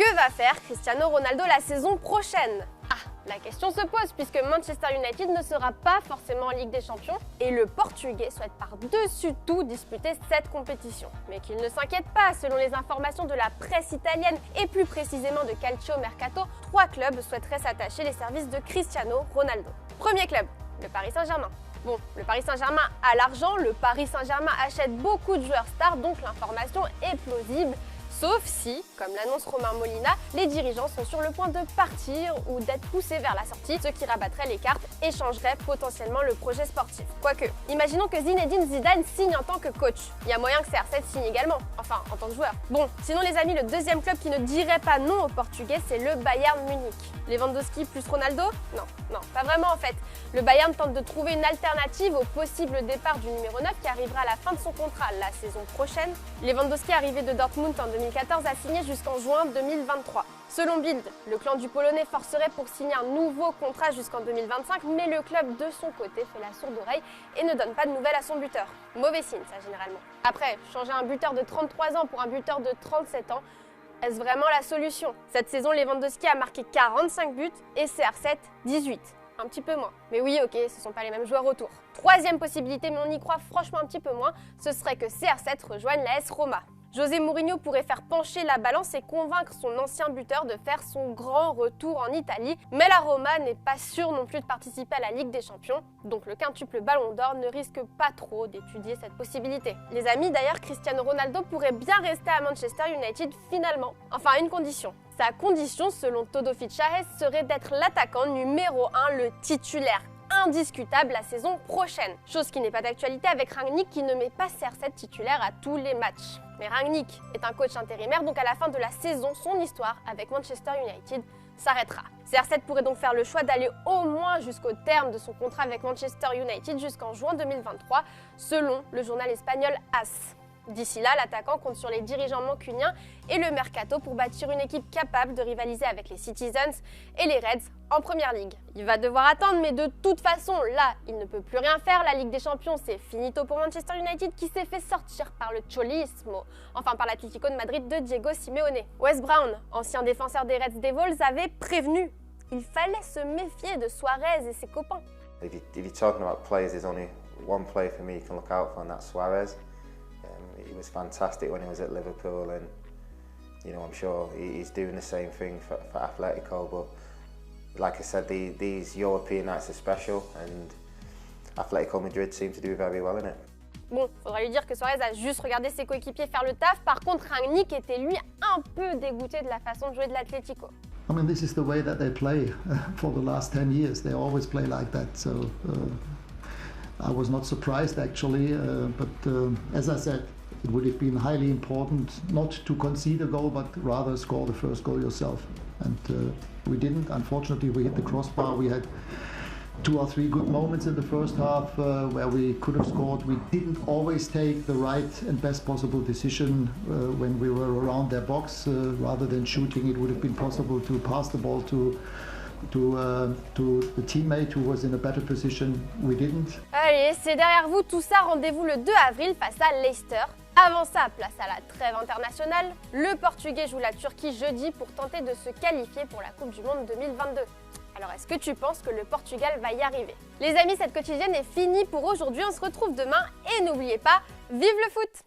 Que va faire Cristiano Ronaldo la saison prochaine? La question se pose puisque Manchester United ne sera pas forcément en Ligue des Champions et le Portugais souhaite par-dessus tout disputer cette compétition. Mais qu'il ne s'inquiète pas, selon les informations de la presse italienne et plus précisément de Calcio Mercato, 3 clubs souhaiteraient s'attacher les services de Cristiano Ronaldo. Premier club, le Paris Saint-Germain. Bon, le Paris Saint-Germain a l'argent, le Paris Saint-Germain achète beaucoup de joueurs stars, donc l'information est plausible. Sauf si, comme l'annonce Romain Molina, les dirigeants sont sur le point de partir ou d'être poussés vers la sortie, ce qui rabattrait les cartes et changerait potentiellement le projet sportif. Quoique, imaginons que Zinedine Zidane signe en tant que coach. Il y a moyen que CR7 signe également, enfin en tant que joueur. Bon, sinon les amis, le deuxième club qui ne dirait pas non aux Portugais, c'est le Bayern Munich. Lewandowski plus Ronaldo? Non, pas vraiment en fait. Le Bayern tente de trouver une alternative au possible départ du numéro 9 qui arrivera à la fin de son contrat la saison prochaine. Lewandowski, arrivé de Dortmund en 2014, a signé jusqu'en juin 2023. Selon Bild, le clan du Polonais forcerait pour signer un nouveau contrat jusqu'en 2025, mais le club de son côté fait la sourde oreille et ne donne pas de nouvelles à son buteur. Mauvais signe ça généralement. Après, changer un buteur de 33 ans pour un buteur de 37 ans, est-ce vraiment la solution? Cette saison, Lewandowski a marqué 45 buts et CR7 18. Un petit peu moins. Mais oui, ok, ce sont pas les mêmes joueurs autour. Troisième possibilité, mais on y croit franchement un petit peu moins, ce serait que CR7 rejoigne la AS Roma. José Mourinho pourrait faire pencher la balance et convaincre son ancien buteur de faire son grand retour en Italie, mais la Roma n'est pas sûre non plus de participer à la Ligue des Champions, donc le quintuple Ballon d'Or ne risque pas trop d'étudier cette possibilité. Les amis, d'ailleurs, Cristiano Ronaldo pourrait bien rester à Manchester United finalement, enfin à une condition. Sa condition, selon Todo Fichajes, serait d'être l'attaquant numéro 1, le titulaire indiscutable la saison prochaine. Chose qui n'est pas d'actualité avec Rangnick qui ne met pas CR7 titulaire à tous les matchs. Mais Rangnick est un coach intérimaire, donc à la fin de la saison, son histoire avec Manchester United s'arrêtera. CR7 pourrait donc faire le choix d'aller au moins jusqu'au terme de son contrat avec Manchester United jusqu'en juin 2023, selon le journal espagnol AS. D'ici là, l'attaquant compte sur les dirigeants mancuniens et le mercato pour bâtir une équipe capable de rivaliser avec les Citizens et les Reds en Première Ligue. Il va devoir attendre, mais de toute façon, là, il ne peut plus rien faire. La Ligue des Champions, c'est finito pour Manchester United qui s'est fait sortir par le Cholismo, enfin par l'Atlético de Madrid de Diego Simeone. Wes Brown, ancien défenseur des Reds Devils, avait prévenu. Il fallait se méfier de Suarez et ses copains. If you're talking about players, there's only one player for me you can look out for, and that's Suarez. He was fantastic when he was at Liverpool, and I'm sure he's doing the same thing for Atletico. But like I said, these European nights are special, and Atletico Madrid seem to do very well in it. Bon, faudra lui dire que Suarez a juste regardé ses coéquipiers faire le taf. Par contre, Rangnick était lui un peu dégoûté de la façon de jouer de l'Atlético. I mean, this is the way that they play for the last 10 years. They always play like that. So I was not surprised actually, but as I said, it would have been highly important not to concede a goal, but rather score the first goal yourself. And we didn't. Unfortunately, we hit the crossbar. We had 2 or 3 good moments in the first half where we could have scored. We didn't always take the right and best possible decision when we were around their box. Rather than shooting, it would have been possible to pass the ball to the teammate who was in a better position. We didn't. Allez, c'est derrière vous tout ça. Rendez-vous le 2 avril face à Leicester. Avant ça, place à la trêve internationale. Le Portugais joue la Turquie jeudi pour tenter de se qualifier pour la Coupe du Monde 2022. Alors est-ce que tu penses que le Portugal va y arriver? Les amis, cette quotidienne est finie pour aujourd'hui. On se retrouve demain et n'oubliez pas, vive le foot!